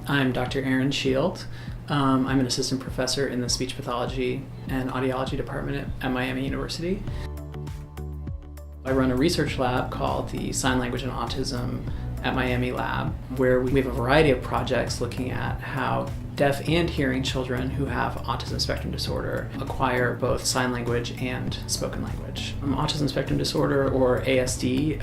I'm Dr. Aaron Shield. I'm an assistant professor in the speech pathology and audiology department at Miami University. I run a research lab called the Sign Language and Autism at Miami Lab, where we have a variety of projects looking at how deaf and hearing children who have autism spectrum disorder acquire both sign language and spoken language. Autism spectrum disorder, or ASD,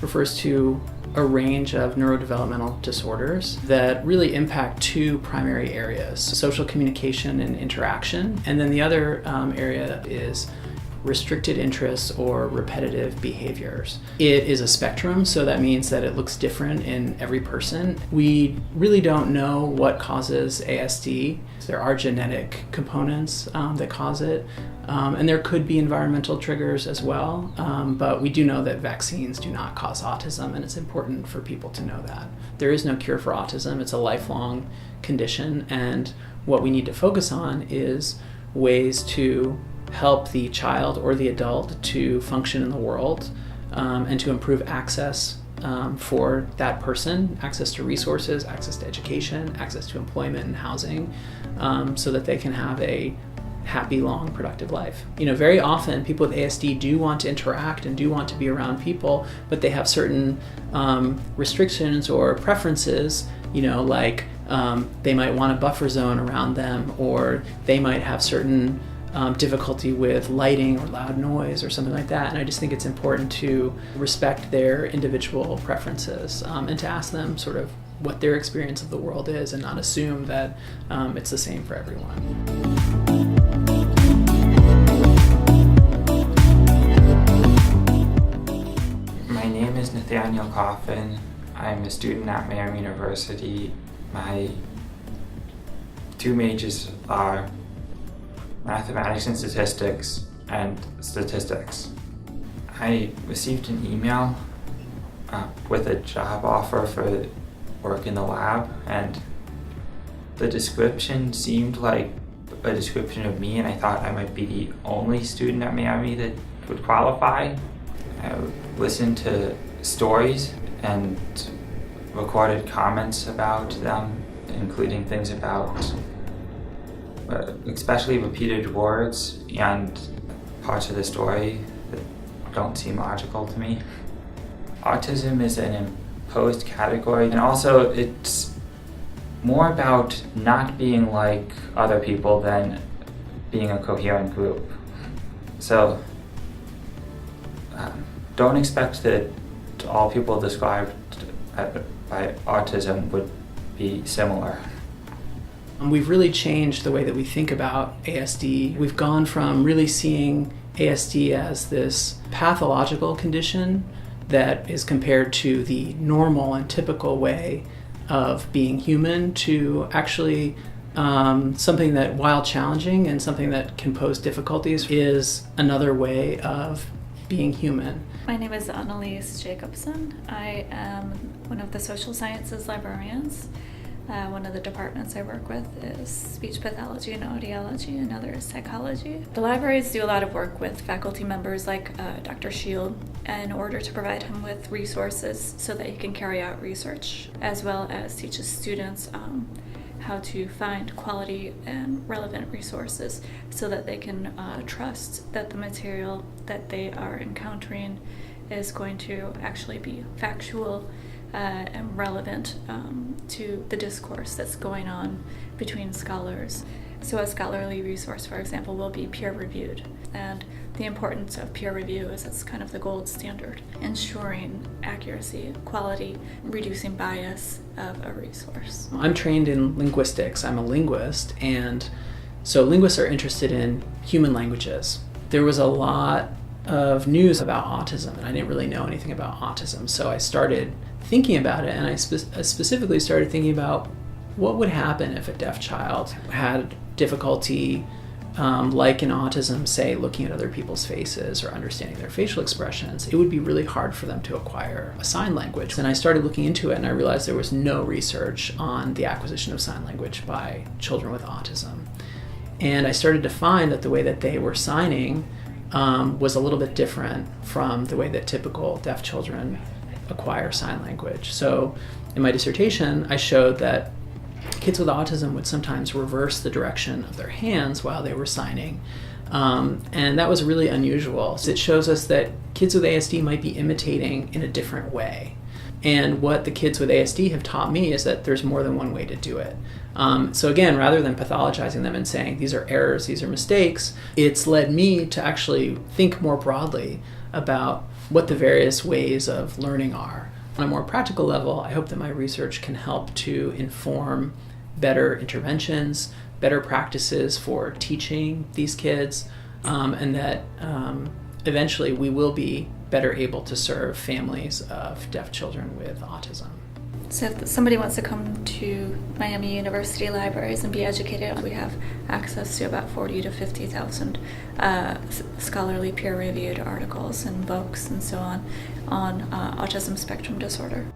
refers to a range of neurodevelopmental disorders that really impact two primary areas: social communication and interaction, and then the other area is restricted interests or repetitive behaviors. It is a spectrum, so that means that it looks different in every person. We really don't know what causes ASD. There are genetic components that cause it, and there could be environmental triggers as well, but we do know that vaccines do not cause autism, and it's important for people to know that. There is no cure for autism. It's a lifelong condition, and what we need to focus on is ways to help the child or the adult to function in the world, and to improve access for that person, access to resources, access to education, access to employment and housing, so that they can have a happy, long, productive life. Very often people with ASD do want to interact and do want to be around people, but they have certain restrictions or preferences, like they might want a buffer zone around them, or they might have certain difficulty with lighting or loud noise or something like that. And I just think it's important to respect their individual preferences, and to ask them sort of what their experience of the world is, and not assume that it's the same for everyone. My name is Nathaniel Coffin. I'm a student at Miami University. My two majors are mathematics and statistics, I received an email with a job offer for work in the lab, and the description seemed like a description of me, and I thought I might be the only student at Miami that would qualify. I listened to stories and recorded comments about them, including things about especially repeated words and parts of the story that don't seem logical to me. Autism is an imposed category, and also it's more about not being like other people than being a coherent group. So don't expect that all people described by autism would be similar. We've really changed the way that we think about ASD. We've gone from really seeing ASD as this pathological condition that is compared to the normal and typical way of being human, to actually something that, while challenging and something that can pose difficulties, is another way of being human. My name is Annalise Jacobson. I am one of the social sciences librarians. One of the departments I work with is speech pathology and audiology, another is psychology. The libraries do a lot of work with faculty members like Dr. Shield in order to provide him with resources so that he can carry out research, as well as teach his students how to find quality and relevant resources so that they can trust that the material that they are encountering is going to actually be factual and relevant to the discourse that's going on between scholars. So a scholarly resource, for example, will be peer-reviewed. And the importance of peer review is it's kind of the gold standard, ensuring accuracy, quality, reducing bias of a resource. I'm trained in linguistics. I'm a linguist, and so linguists are interested in human languages. There was a lot of news about autism, and I didn't really know anything about autism, so I started thinking about it, and I specifically started thinking about what would happen if a deaf child had difficulty, like in autism, say, looking at other people's faces or understanding their facial expressions. It would be really hard for them to acquire a sign language. And I started looking into it, and I realized there was no research on the acquisition of sign language by children with autism. And I started to find that the way that they were signing was a little bit different from the way that typical deaf children acquire sign language. So in my dissertation, I showed that kids with autism would sometimes reverse the direction of their hands while they were signing. And that was really unusual. So it shows us that kids with ASD might be imitating in a different way. And what the kids with ASD have taught me is that there's more than one way to do it. So again, rather than pathologizing them and saying these are errors, these are mistakes, it's led me to actually think more broadly about what the various ways of learning are. On a more practical level, I hope that my research can help to inform better interventions, better practices for teaching these kids, and that eventually we will be better able to serve families of deaf children with autism. So if somebody wants to come to Miami University libraries and be educated, we have access to about 40 to 50,000 scholarly peer-reviewed articles and books and so on autism spectrum disorder.